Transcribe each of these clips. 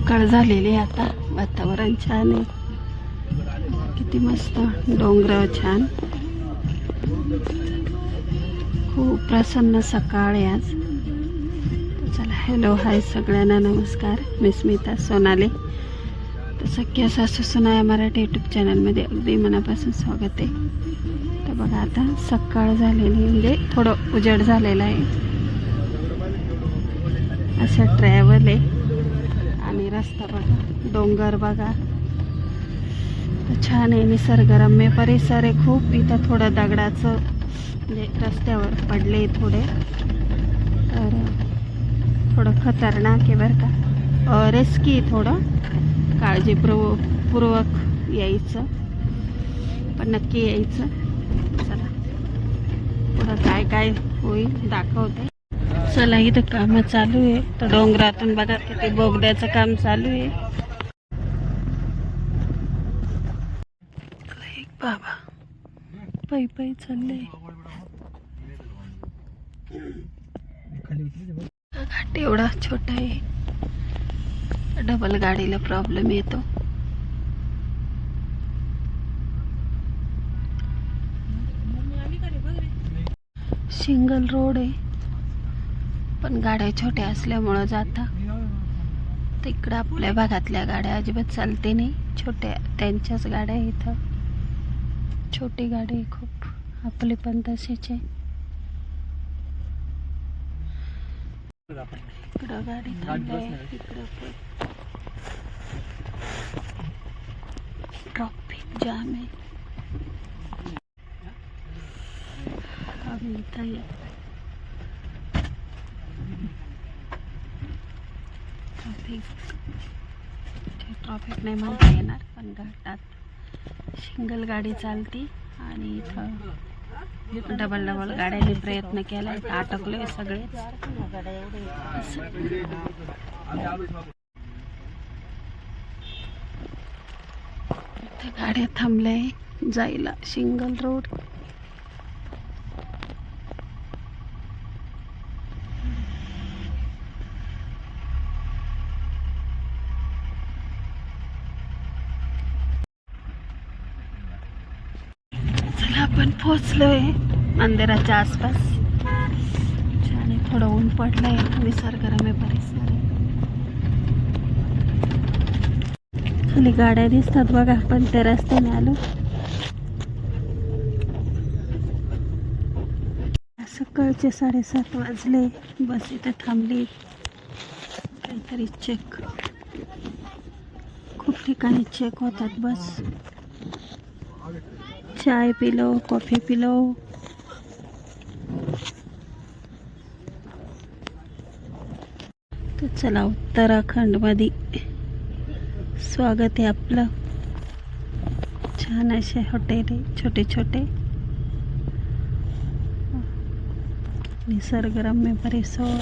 सकाळ झालेली आता, वातावरण छान आहे, किती मस्त डोंगर छान, खूप प्रसन्न सकाळ आहे आज. चला, हॅलो हाय सगळ्यांना, नमस्कार. मी स्मिता सोनाले. तर सख्या सासू सुना मराठी यूट्यूब चॅनलमध्ये अगदी मनापासून स्वागत आहे. तर बघा, आता सकाळ झालेली, म्हणजे थोडं उजेड झालेला आहे. असं ट्रॅव्हल आहे आणि रस्ता बघा, डोंगर बघा, तर छान आहे, निसर्गरम्य परिसर आहे खूप. इथं थोडं दगडाचं म्हणजे रस्त्यावर पडले थोडे, तर थोडं खतरनाक आहे बरं का, रिस्की थोडं, काळजीपूर्वक यायचं, पण नक्की यायचं. चला, पुढं काय काय होईल दाखवते. चला, इथं काम चालू आहे, तर डोंगरातून बघा किती बोगद्याचं काम चालू आहे. एक बाबा पायी पायी चालले, घाट एवढा छोटा आहे, डबल गाडीला प्रॉब्लेम येतो. सिंगल रोड आहे, पण गाड्या छोट्या असल्यामुळं जाता. तिकडं आपल्या भागातल्या गाड्या अजिबात चालते नाही, छोट्या त्यांच्याच गाड्या. इथं छोटी गाडी खूप, आपली पण तशीच आहे. इकडं गाडी थांबली, इकडं पण ट्रॅफिक जाम आहे. आम्ही इथं ट्रॅफिक नाही म्हणता येणार, पण घाटात सिंगल गाडी चालती आणि इथं डबल गाड्यांनी प्रयत्न केला, अटकलोय सगळे. इथं गाड्या थांबल्या जायला, सिंगल रोड. आपण पोहोचलोय मंदिराच्या आसपास. छान आहे, थोडं ऊन पडलंय, निसर्गरम्य परिसर आहे. खाली गाड्या दिसतात बघा, पण त्या रस्त्याने आलो. सकाळचे 7:30 वाजले, बस इथे थांबली, काहीतरी चेक, खूप ठिकाणी चेक होतात बस. चाय पिलो, कॉफी पिलो. तर चला, उत्तराखंडमध्ये स्वागत आहे आपलं. छान असे हॉटेल आहे, छोटे छोटे, निसर्गरम्य परिसर.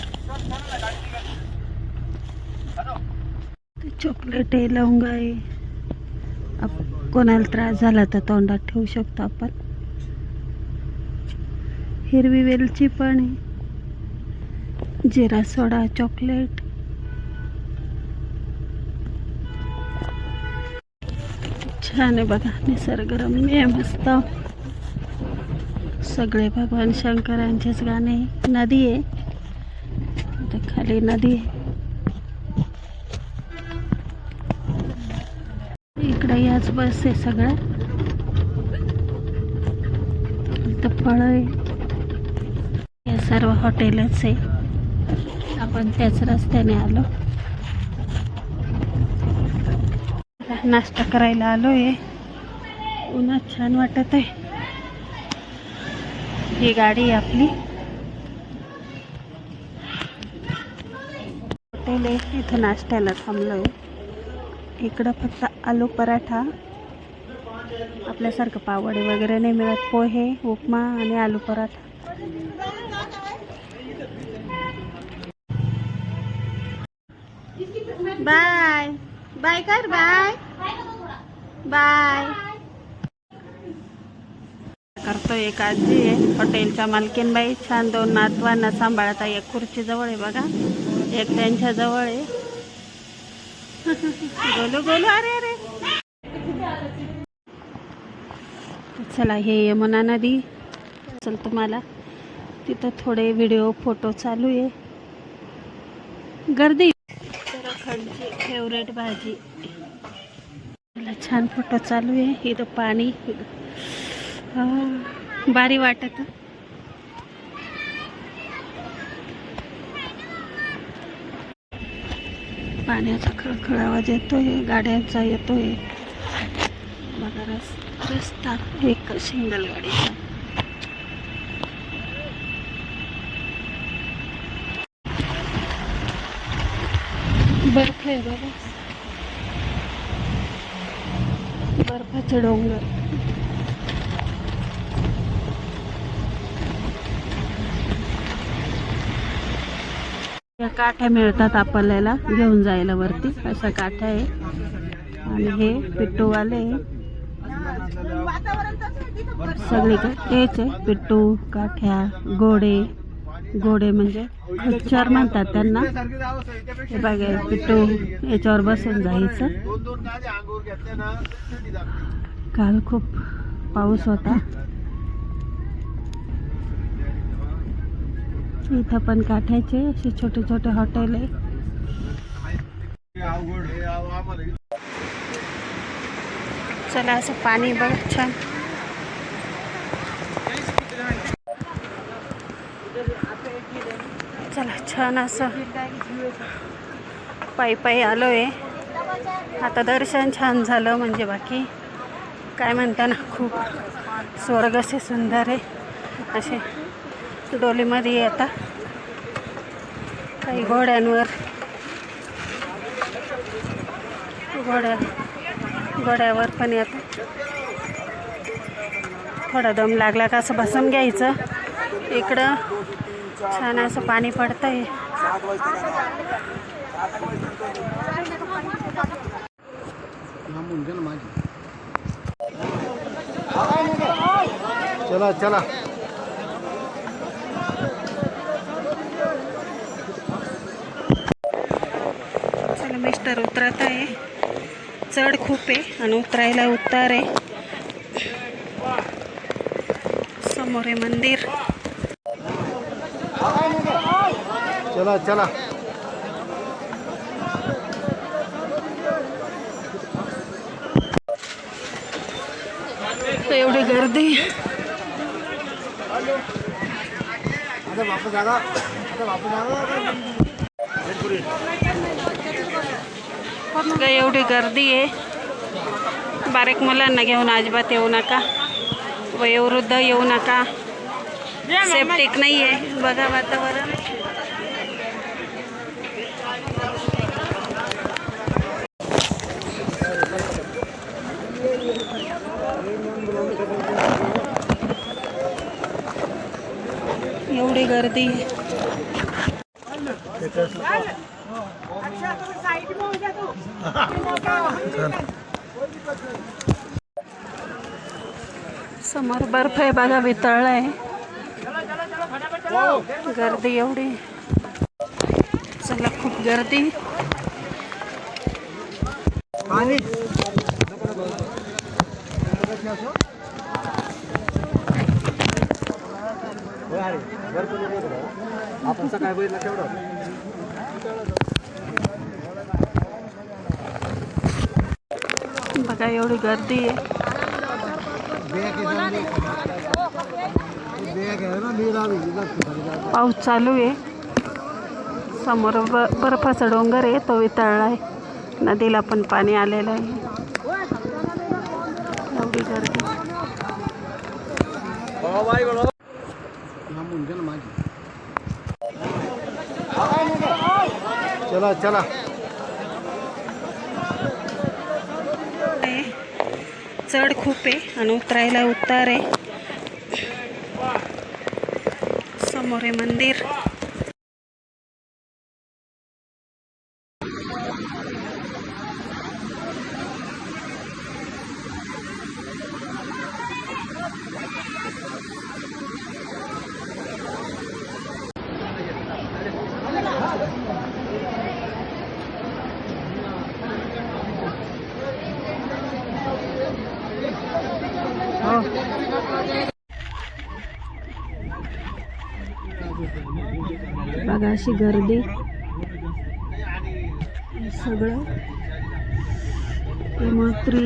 चॉकलेट आहे, लवंग आहे, कोणाला त्रास झाला तर तोंडात ठेवू शकतो आपण. हिरवी वेलची पण आहे, जिरा सोडा, चॉकलेट. छान आहे बघा, निसर्गरम्य मस्त. सगळे भगवान शंकरांचेच गाणे. नदी आहे, इथं खाली नदी आहे. इकडे याच बस आहे सगळ्या. इथं फळ आहे, हे सर्व हॉटेलच आहे. आपण त्याच रस्त्याने आलो, नाश्ता करायला आलोय. उन्हात छान वाटत आहे. ही गाडी आहे आपली, हॉटेल आहे, इथं नाश्त्याला थांबलोय. इकडं फक्त आलू पराठा, आपल्यासारखं पावडे वगैरे नाही मिळत, पोहे, उपमा आणि आलू पराठा. बाय बाय कर, बाय बाय करतो. एक आजी आहे, हॉटेलच्या मालकीनबाई, छान 2 नातवांना सांभाळता. एक खुर्ची जवळ आहे बघा, एक त्यांच्या जवळ आहे. बोलो बोलो, अरे अरे. चला, हे यमुना नदी चल तुम्हाला तिथं थोडे व्हिडिओ फोटो चालू आहे. गर्दी उत्तराखंडची फेवरेट भाजी. मला छान फोटो चालू आहे. इथं पाणी भारी वाटत. पाण्याचा खळखळ आवाज येतोय, गाड्यांचा येतोय. बघा रस्ता एक सिंगल गाडीचा. बर्फ आहे बघा, बर्फाचे डोंगर. या काठ्या मिळतात आपल्याला घेऊन जायला वरती, अशा काठ्या आहे. आणि हे पिट्टूवाले सगळीकडे तेच आहे. पिट्टू, काठ्या, घोडे. घोडे म्हणजे खच्चर म्हणतात त्यांना. हे बघा पिट्टू, याच्यावर बसून जायचं. काल खूप पाऊस होता. इथं पण काठ्याचे असे छोटे छोटे हॉटेल आहे. चला, असं पाणी बघ छान. चला, छान असं पायी पायी आलोय. आता दर्शन छान झालं म्हणजे बाकी काय म्हणता ना, खूप स्वर्ग असे सुंदर आहे. असे डोलीमध्ये येतात काही घोड्यांवर. घोड्यावर पण येतात. थोडा दम लागला का असं बसून घ्यायचं. इकडं छान असं पाणी पडतंय. चला चला. चला, मिस्टर उतरत आहे. चढ खूप आहे आणि उतरायला उतार आहे. समोर आहे मंदिर. चला चला. एवढी गर्दी. एवढी गर्दी आहे. बारीक मुलांना घेऊन अजिबात येऊ नका. वयोवृद्ध येऊ नका. सेफ्टिक नाही आहे. बघा वातावरण. एवढी गर्दी. समोर बर्फ आहे बघा, वितळला आहे. गर्दी एवढी. चला, खूप गर्दी. आपण सकाळी बघितलं तेवढं. बघा एवढी गर्दी आहे. पाऊस चालू आहे. समोर बर्फाचा डोंगर आहे, तो वितळला आहे. नदीला पण पाणी आलेलं आहे. एवढी गर्दी. चला चला. चढ खूप आहे आणि उतरायला उतार आहे. समोर आहे मंदिर. बघा अशी गर्दी सगळं. हे मात्र